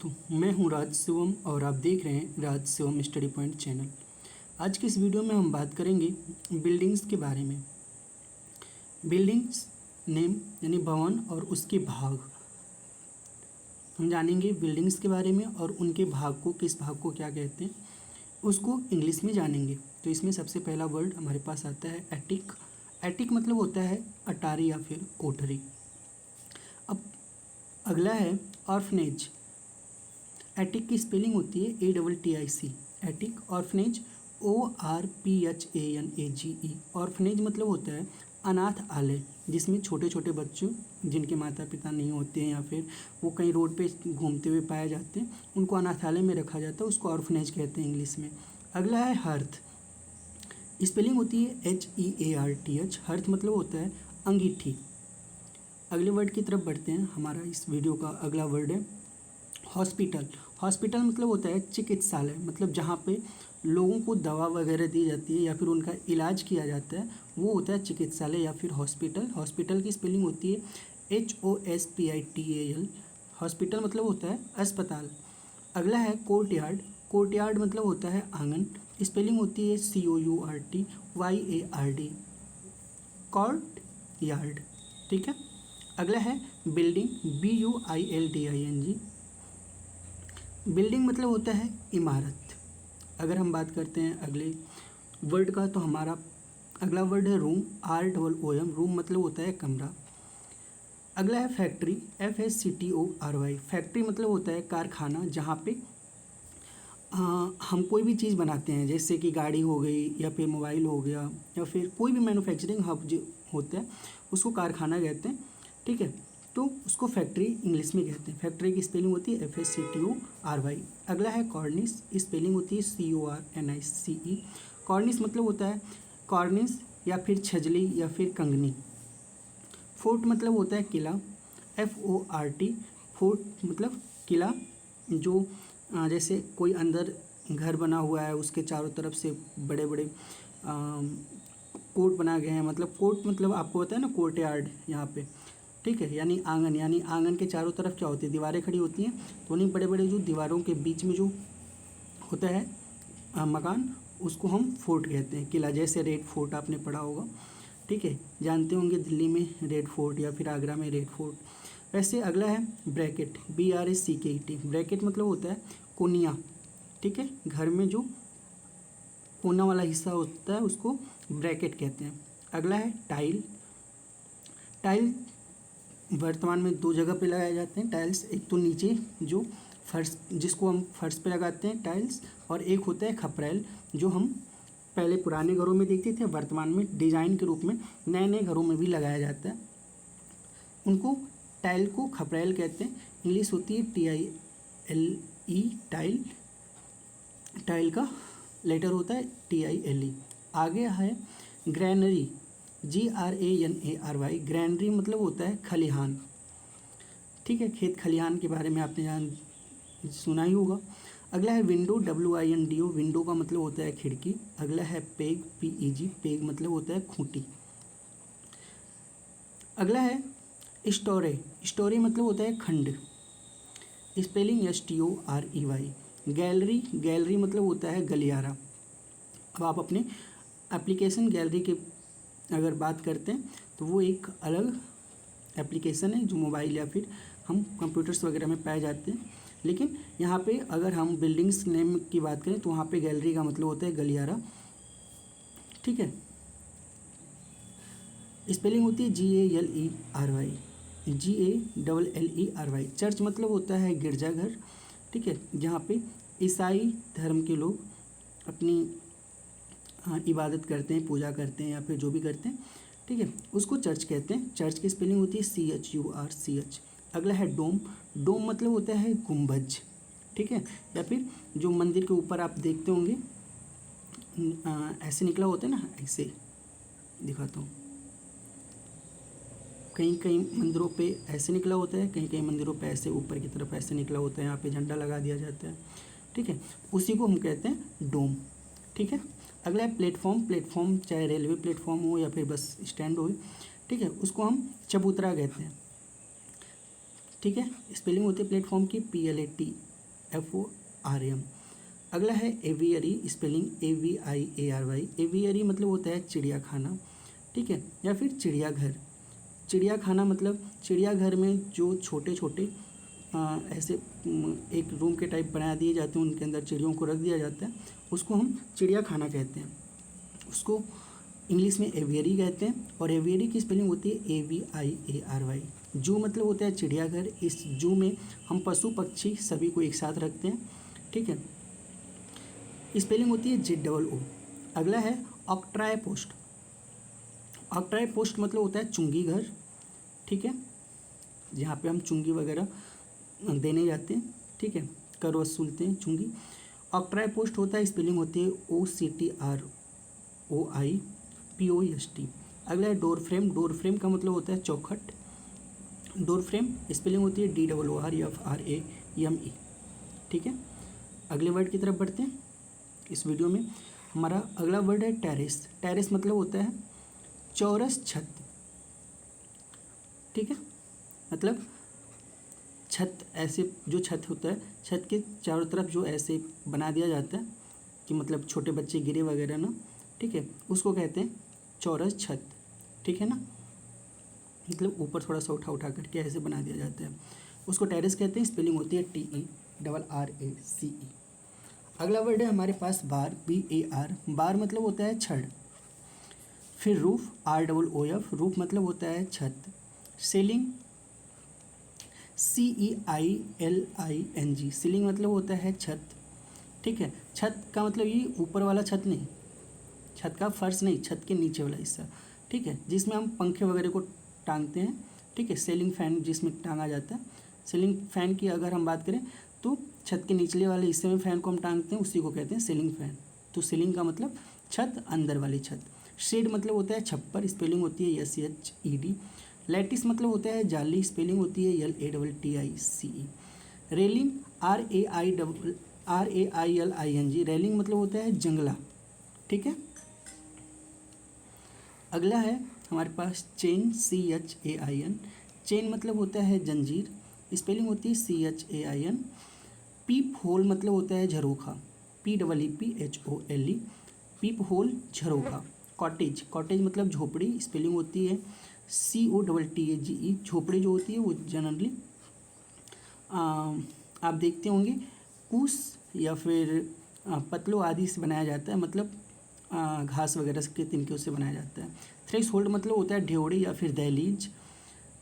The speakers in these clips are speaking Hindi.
दोस्तों, मैं हूं राज शिवम और आप देख रहे हैं राज शिवम स्टडी पॉइंट चैनल। आज की इस वीडियो में हम बात करेंगे बिल्डिंग्स के बारे में। बिल्डिंग्स नेम यानी भवन और उसके भाग हम जानेंगे। बिल्डिंग्स के बारे में और उनके भाग को, किस भाग को क्या कहते हैं, उसको इंग्लिश में जानेंगे। तो इसमें सबसे पहला वर्ड हमारे पास आता है एटिक। एटिक मतलब होता है अटारी या फिर कोठरी। अब अगला है ऑर्फनेज। एटिक की स्पेलिंग होती है ATTIC। Attic. Orphanage ORPHANAGE। Orphanage मतलब होता है अनाथ आलय, जिसमें छोटे छोटे बच्चों जिनके माता पिता नहीं होते हैं या फिर वो कहीं रोड पे घूमते हुए पाए जाते हैं, उनको अनाथालय में रखा जाता है, उसको ऑर्फनेज कहते हैं इंग्लिश में। अगला है हर्थ। स्पेलिंग होती है HEARTH। हर्थ मतलब होता है अंगीठी। अगले वर्ड की तरफ बढ़ते हैं। हमारा इस वीडियो का अगला वर्ड है हॉस्पिटल। हॉस्पिटल मतलब होता है चिकित्सालय, मतलब जहाँ पे लोगों को दवा वगैरह दी जाती है या फिर उनका इलाज किया जाता है, वो होता है चिकित्सालय या फिर हॉस्पिटल। हॉस्पिटल की स्पेलिंग होती है HOSPITAL। हॉस्पिटल मतलब होता है अस्पताल। अगला है कोर्टयार्ड। कोर्टयार्ड मतलब होता है आंगन। स्पेलिंग होती है COURTYARD। Court yard. ठीक है। अगला है बिल्डिंग BUILDING। बिल्डिंग मतलब होता है इमारत। अगर हम बात करते हैं अगले वर्ड का, तो हमारा अगला वर्ड है रूम। ROOM। रूम मतलब होता है कमरा। अगला है फैक्ट्री। FACTORY। फैक्ट्री मतलब होता है कारखाना, जहाँ पे हम कोई भी चीज़ बनाते हैं, जैसे कि गाड़ी हो गई या फिर मोबाइल हो गया या फिर कोई भी मैन्युफैक्चरिंग हब जो होता है, उसको कारखाना कहते हैं। ठीक है, तो उसको फैक्ट्री इंग्लिश में कहते हैं। फैक्ट्री की स्पेलिंग होती है FACTORY। अगला है कॉर्निस। स्पेलिंग होती है CORNICE। कॉर्निस मतलब होता है कॉर्निस या फिर छजली या फिर कंगनी। फोर्ट मतलब होता है किला। FORT। फोर्ट मतलब किला, जो जैसे कोई अंदर घर बना हुआ है, उसके चारों तरफ से बड़े बड़े कोर्ट बना गए हैं। मतलब कोर्ट मतलब आपको पता है ना, कोर्ट यार्ड यहाँ पे। ठीक है, यानी आंगन। यानी आंगन के चारों तरफ क्या होती है, दीवारें खड़ी होती हैं। तो उन्हीं बड़े बड़े जो दीवारों के बीच में जो होता है मकान, उसको हम फोर्ट कहते हैं। किला, जैसे रेड फोर्ट आपने पढ़ा होगा। ठीक है, जानते होंगे दिल्ली में रेड फोर्ट या फिर आगरा में रेड फोर्ट। वैसे अगला है ब्रैकेट। BRACKET। ब्रैकेट मतलब होता है कोनिया। ठीक है, घर में जो कोना वाला हिस्सा होता है उसको ब्रैकेट कहते हैं। अगला है टाइल। टाइल वर्तमान में दो जगह पे लगाए जाते हैं टाइल्स। एक तो नीचे जो फर्श, जिसको हम फर्श पे लगाते हैं टाइल्स, और एक होता है खपरेल, जो हम पहले पुराने घरों में देखते थे, वर्तमान में डिज़ाइन के रूप में नए नए घरों में भी लगाया जाता है। उनको टाइल को खपरेल कहते हैं। इंग्लिश होती है TILE। टाइल। टाइल का लेटर होता है TILE। आगे है ग्रैनरी। GRANARY। ग्रैनरी मतलब होता है खलिहान। ठीक है, खेत खलिहान के बारे में आपने सुना ही होगा। अगला है विंडो। WINDO। विंडो का मतलब होता है खिड़की। अगला है पेग। PEG। पेग मतलब होता है खूंटी। अगला है स्टोरे। स्टोरे मतलब होता है खंड। Spelling STOREY। गैलरी। गैलरी मतलब होता है गलियारा। अब आप अपने एप्लीकेशन गैलरी के अगर बात करते हैं, तो वो एक अलग एप्लीकेशन है जो मोबाइल या फिर हम कंप्यूटर्स वगैरह में पाए जाते हैं। लेकिन यहाँ पे अगर हम बिल्डिंग्स नेम की बात करें, तो वहाँ पे गैलरी का मतलब होता है गलियारा। ठीक है, स्पेलिंग होती है GALERY। GALLERY। चर्च मतलब होता है गिरजाघर। ठीक है, जहाँ पे ईसाई धर्म के लोग अपनी इबादत करते हैं, पूजा करते हैं या फिर जो भी करते हैं। ठीक है, उसको चर्च कहते हैं। चर्च की स्पेलिंग होती है CHURCH। अगला है डोम। डोम मतलब होता है गुंबज। ठीक है, या फिर जो मंदिर के ऊपर आप देखते होंगे ऐसे निकला होता है ना, ऐसे दिखाता हूँ। कहीं कहीं मंदिरों पे ऐसे निकला होता है, कहीं कहीं मंदिरों पे ऐसे ऊपर की तरफ ऐसे निकला होता है। यहाँ पे झंडा लगा दिया जाता है। ठीक है, उसी को हम कहते हैं डोम। ठीक है, अगला है प्लेटफॉर्म। प्लेटफॉर्म चाहे रेलवे प्लेटफॉर्म हो या फिर बस स्टैंड हो, ठीक है, उसको हम चबूतरा कहते हैं। ठीक है, स्पेलिंग होती है प्लेटफॉर्म की FORM। अगला है एवियरी, स्पेलिंग AVIARY। एवियरी मतलब होता है चिड़िया खाना, ठीक है, या फिर चिड़ियाघर। चिड़िया खाना मतलब चिड़ियाघर में जो छोटे छोटे ऐसे एक रूम के टाइप बना दिए जाते हैं, उनके अंदर चिड़ियों को रख दिया जाता है, उसको हम चिड़िया खाना कहते हैं। उसको इंग्लिश में एवियरी कहते हैं। और एवियरी की स्पेलिंग होती है AVIARY। जू मतलब होता है चिड़ियाघर। इस जू में हम पशु पक्षी सभी को एक साथ रखते हैं, ठीक है। स्पेलिंग होती है ZOO। अगला है ऑक्ट्राई पोस्ट। ऑक्ट्राई पोस्ट मतलब होता है चुंगी घर, ठीक है, जहाँ पे हम चुंगी वगैरह देने जाते हैं, ठीक है, कर वसूलते हैं चुंगी। ऑक्ट्राई पोस्ट होता है, स्पेलिंग होती है OCTROIPOST। अगला है डोर फ्रेम। डोर फ्रेम का मतलब होता है चौखट। डोर फ्रेम स्पेलिंग होती है DOORFRAME, ठीक है। अगले वर्ड की तरफ बढ़ते हैं। इस वीडियो में हमारा अगला वर्ड है टेरेस। टेरेस मतलब होता है चौरस छत, ठीक है, मतलब छत, ऐसे जो छत होता है, छत के चारों तरफ जो ऐसे बना दिया जाता है कि मतलब छोटे बच्चे गिरे वगैरह ना, ठीक है, उसको कहते हैं चौरस छत, ठीक है ना, मतलब ऊपर थोड़ा सा उठा उठा करके ऐसे बना दिया जाता है, उसको टेरेस कहते हैं। स्पेलिंग होती है TERRACE। अगला वर्ड है हमारे पास बार, BAR। बार मतलब होता है छड़। फिर रूफ, ROOF। रूफ मतलब होता है छत। Ceiling, CEILING। सीलिंग मतलब होता है छत, ठीक है। छत का मतलब ये ऊपर वाला छत नहीं, छत का फर्श नहीं, छत के नीचे वाला हिस्सा, ठीक है, जिसमें हम पंखे वगैरह को टांगते हैं, ठीक है। सीलिंग फैन जिसमें टांगा जाता है। सीलिंग फैन की अगर हम बात करें तो छत के निचले वाले हिस्से में फैन को हम टांगते हैं, उसी को कहते हैं सीलिंग फैन। तो सीलिंग का मतलब छत, अंदर वाली छत। शेड मतलब होता है छप्पर। स्पेलिंग होती है SHED। लैटिस मतलब होता है जाली। स्पेलिंग होती है LATTICE। Railing, RAILING। रेलिंग मतलब होता है जंगला, ठीक है। अगला है हमारे पास चेन, CHAIN। चेन मतलब होता है जंजीर। स्पेलिंग होती है CHAIN। पीप होल मतलब होता है झरोखा, PEEPHOLE। पीप होल, झरोखा। कॉटेज, कॉटेज मतलब झोपड़ी। स्पेलिंग होती है COTTAGE। झोपड़ी जो होती है वो जनरली आप देखते होंगे कूस या फिर पतलों आदि से बनाया जाता है, मतलब घास वगैरह के तिनकों से बनाया जाता है। थ्रेशोल्ड मतलब होता है ढ्योड़ी या फिर दहलीज।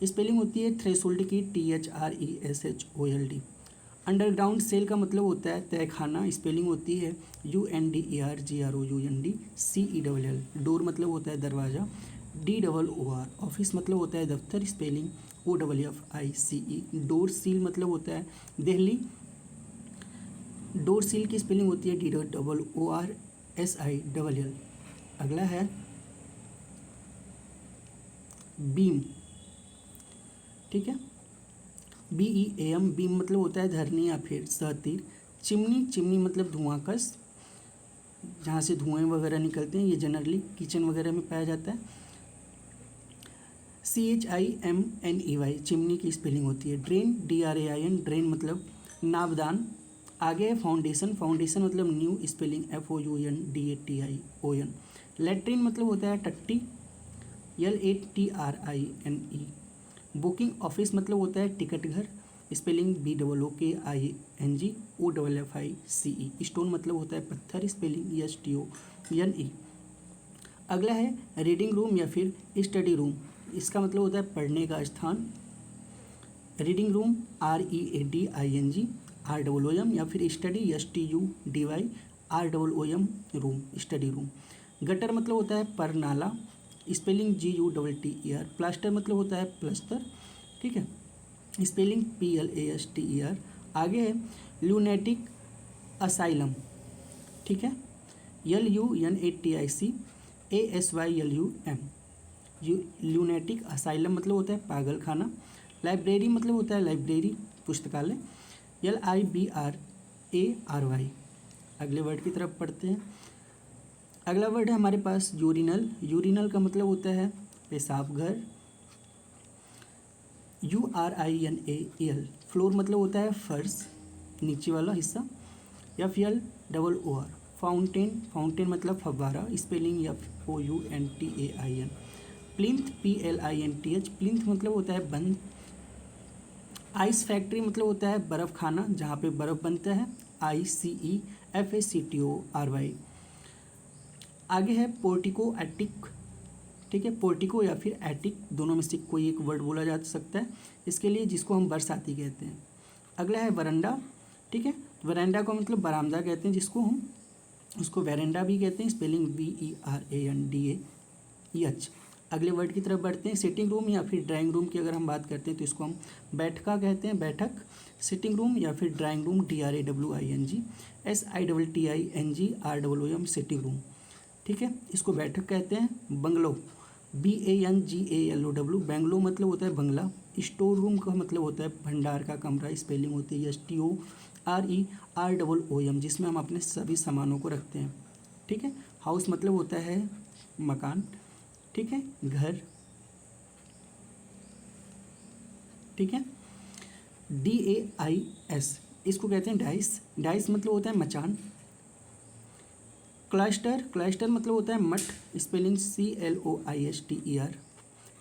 स्पेलिंग होती है थ्रेशोल्ड की THRESHOLD। अंडरग्राउंड सेल का मतलब होता है तहखाना। स्पेलिंग होती है UNDERGROUNDCELL। डोर मतलब होता है दरवाज़ा, DOOR। ऑफिस मतलब होता है दफ्तर। Spelling OFFICE। डोर सील मतलब होता है देहली। डोर सील की स्पेलिंग होती है DOORSILL। अगला है बीम, ठीक है, BEAM। बीम मतलब होता है धरनी या फिर सतीर। चिमनी, चिमनी मतलब धुआंकस, जहाँ से धुएं वगैरह निकलते हैं, ये जनरली किचन वगैरह में पाया जाता है। CHIMNEY। चिमनी की स्पेलिंग होती है। Drain, DRAIN। ड्रेन मतलब नावदान। आगे है फाउंडेशन। फाउंडेशन मतलब न्यू। Spelling FOUNDATION। लेट्रिन मतलब होता है टट्टी, LATRINE। बुकिंग ऑफिस मतलब होता है टिकट घर। Spelling BOOKING OFFICE। स्टोन मतलब होता है पत्थर। Spelling STONE। अगला है रीडिंग रूम या फिर स्टडी रूम। इसका मतलब होता है पढ़ने का स्थान। रीडिंग रूम READING ROOM, या फिर study STUDY ROOM room, study room. Gutter मतलब होता है पर नाला। Spelling GUTTER। प्लास्टर मतलब होता है प्लस्तर, ठीक है। Spelling PLASTER। आगे है ल्यूनेटिक असाइलम, ठीक है, LUNATIC ASYLUM। ल्यूनेटिक असाइलम मतलब होता है पागल खाना। लाइब्रेरी मतलब होता है लाइब्रेरी, पुस्तकालय, LIBRARY। अगले वर्ड की तरफ पढ़ते हैं। अगला वर्ड है हमारे पास यूरिनल। यूरिनल का मतलब होता है पेशाब घर, URINAL। फ्लोर मतलब होता है फर्श, नीचे वाला हिस्सा। FLOOR फाउंटेन, फाउंटेन मतलब फव्वारा, spelling FOUNTAIN। Plinth PLINTH, plinth मतलब होता है बंद। आइस फैक्ट्री मतलब होता है बर्फ़ खाना जहाँ पे बर्फ़ बनता है, ICEFACTORY। आगे है पोर्टिको एटिक, ठीक है, पोर्टिको या फिर एटिक दोनों में से कोई एक वर्ड बोला जा सकता है इसके लिए, जिसको हम बरसाती कहते हैं। अगला है वरांडा, ठीक है, वरांडा को मतलब बरामदा कहते हैं, जिसको हम उसको वेरेंडा भी कहते हैं, स्पेलिंग VERANDAH। अगले वर्ड की तरफ बढ़ते हैं। सिटिंग रूम या फिर ड्राइंग रूम की अगर हम बात करते हैं तो इसको हम बैठका कहते हैं, बैठक। सिटिंग रूम या फिर drawing room DRAWING SITTINGROOM, sitting room, ठीक है, इसको बैठक कहते हैं। बंगलो BANGALOW, बेंगलो मतलब होता है बंगला। स्टोर रूम का मतलब होता है भंडार का कमरा, स्पेलिंग होती है STOREROOM, जिसमें हम अपने सभी सामानों को रखते हैं, ठीक है। हाउस मतलब होता है मकान, ठीक है, घर, ठीक है। DAIS इसको कहते हैं डाइस, डाइस मतलब होता है मचान। क्लस्टर, क्लस्टर मतलब होता है मठ, स्पेलिंग CLOISTER।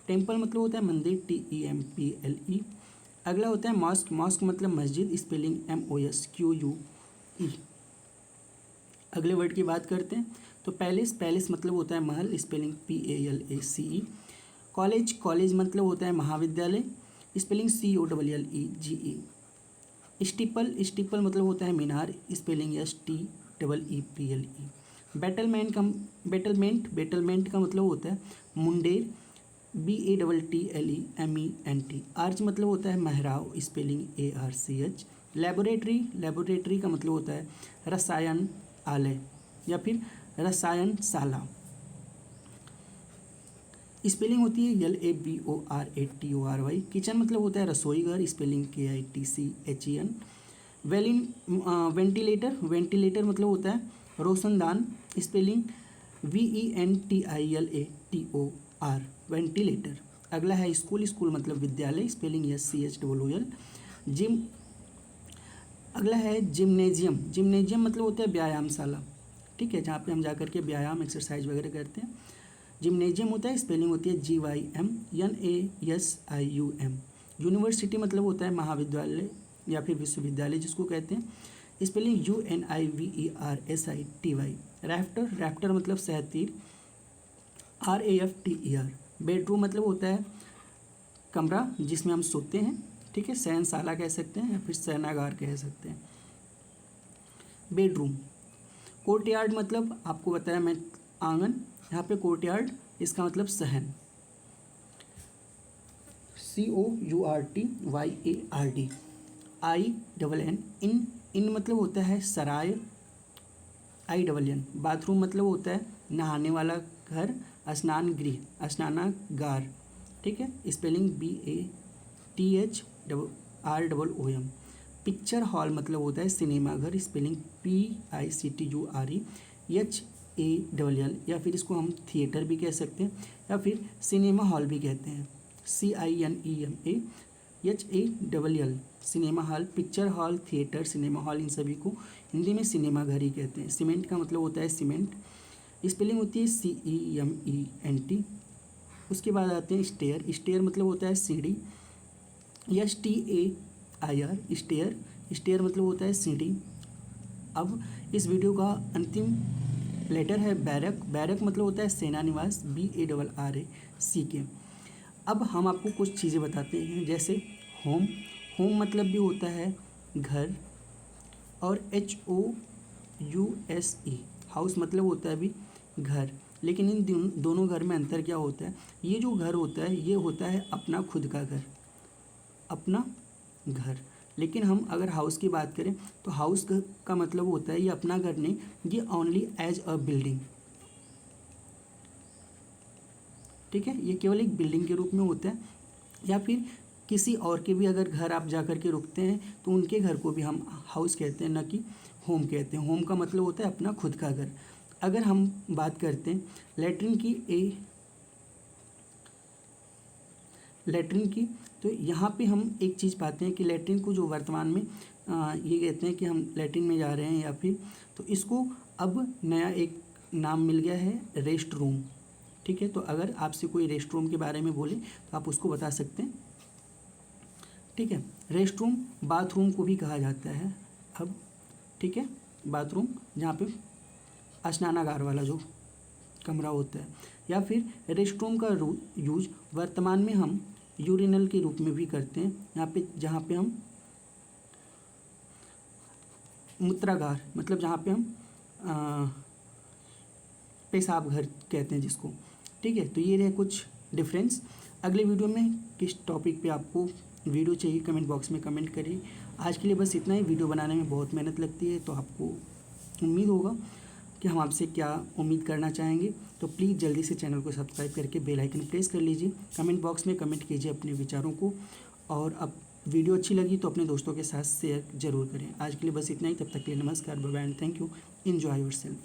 टेम्पल मतलब होता है मंदिर, TEMPLE। अगला होता है मॉस्क, मॉस्क मतलब मस्जिद, स्पेलिंग MOSQUE। अगले वर्ड की बात करते हैं तो पैलेस, पैलेस मतलब होता है महल, स्पेलिंग PALACE। कॉलेज, कॉलेज मतलब होता है महाविद्यालय, स्पेलिंग COLLEGE। स्टीपल, स्टीपल मतलब होता है मीनार, स्पेलिंग STEEPLE। बैटलमेंट का, बैटलमेंट, बैटलमेंट का मतलब होता है मुंडेर, BATTLEMENT। आर्च मतलब होता है महराव, स्पेलिंग ARCH। लेबोरेटरी, लेबोरेटरी का मतलब होता है रसायन आलय या फिर रसायनशाला, स्पेलिंग होती है LABORATORY। किचन मतलब होता है रसोई घर, स्पेलिंग KITCHEN। वेंटिलेटर, वेंटिलेटर मतलब होता है रोशनदान, स्पेलिंग VENTILATOR, वेंटिलेटर। अगला है स्कूल, स्कूल मतलब विद्यालय, स्पेलिंग SCHOOL। जिम, अगला है जिम्नेजियम, जिम्नेजियम मतलब होता है व्यायामशाला, ठीक है, जहाँ पे हम जाकर के व्यायाम एक्सरसाइज वगैरह करते हैं, जिम्नेजियम होता है, स्पेलिंग होती है GYMNASIUM। यूनिवर्सिटी मतलब होता है महाविद्यालय या फिर विश्वविद्यालय जिसको कहते हैं, स्पेलिंग UNIVERSITY। रैफ्टर, रैफ्टर मतलब सहतीर, RAFTER। बेडरूम मतलब होता है कमरा जिसमें हम सोते हैं, ठीक है, शयनशाला कह सकते हैं या फिर शयनागार कह सकते हैं। बेडरूम। कोर्टयार्ड मतलब आपको बताया मैं आंगन, यहाँ पे कोर्टयार्ड इसका मतलब सहन, COURTYARD। INN, इन, इन मतलब होता है सराय, INN। बाथरूम मतलब होता है नहाने वाला घर, स्नान गृह, स्नानागार, ठीक है, स्पेलिंग BATHROOM। पिक्चर हॉल मतलब होता है सिनेमा घर, स्पेलिंग PICTUREHALL, या फिर इसको हम थिएटर भी कह सकते हैं या फिर सिनेमा हॉल भी कहते हैं, CINEMAHALL, cinema hall. Picture hall, theatre, cinema hall, इन सभी को हिंदी में सिनेमा घर ही कहते हैं। सीमेंट का मतलब होता है सीमेंट, स्पेलिंग होती है CEMENT। उसके बाद आते हैं स्टेयर, स्टेयर मतलब होता है सीढ़ी, STAIR, स्टेयर, स्टेयर मतलब होता है सीढ़ी। अब इस वीडियो का अंतिम लेटर है बैरक, बैरक मतलब होता है सेना निवास, BARRACK। अब हम आपको कुछ चीज़ें बताते हैं, जैसे होम, होम मतलब भी होता है घर, और HOUSE, हाउस मतलब होता है भी घर। लेकिन इन दोनों घर में अंतर क्या होता है, ये जो घर होता है ये होता है अपना खुद का घर, अपना घर। लेकिन हम अगर हाउस की बात करें तो हाउस का मतलब होता है ये अपना घर नहीं, ये ओनली एज अ बिल्डिंग, ठीक है, ये केवल एक बिल्डिंग के रूप में होता है, या फिर किसी और के भी अगर घर आप जा कर के रुकते हैं तो उनके घर को भी हम हाउस कहते हैं, न कि होम कहते हैं। होम का मतलब होता है अपना खुद का घर। अगर हम बात करते हैं लेटरिन की, लेटरिन की, तो यहाँ पे हम एक चीज़ पाते हैं कि लेटरिन को जो वर्तमान में ये कहते हैं कि हम लैट्रिन में जा रहे हैं या फिर, तो इसको अब नया एक नाम मिल गया है, रेस्ट रूम। ठीक है, तो अगर आपसे कोई रेस्ट रूम के बारे में बोले तो आप उसको बता सकते हैं। ठीक है, रेस्ट रूम बाथरूम को भी कहा जाता है अब। ठीक है, बाथरूम जहाँ पे स्नानागार वाला जो कमरा होता है, या फिर रेस्ट रूम का यूज वर्तमान में हम यूरिनल के रूप में भी करते हैं, यहाँ पे जहाँ पे हम मूत्रागार, मतलब जहाँ पे हम पेशाब घर कहते हैं जिसको। ठीक है, तो ये रहे कुछ डिफरेंस। अगले वीडियो में किस टॉपिक पे आपको वीडियो चाहिए कमेंट बॉक्स में कमेंट करिए। आज के लिए बस इतना ही। वीडियो बनाने में बहुत मेहनत लगती है, तो आपको उम्मीद होगा कि हम आपसे क्या उम्मीद करना चाहेंगे। तो प्लीज़ जल्दी से चैनल को सब्सक्राइब करके बेल आइकन प्रेस कर लीजिए। कमेंट बॉक्स में कमेंट कीजिए अपने विचारों को, और अब वीडियो अच्छी लगी तो अपने दोस्तों के साथ शेयर ज़रूर करें। आज के लिए बस इतना ही। तब तक के लिए नमस्कार, bye bye and thank you. Enjoy yourself.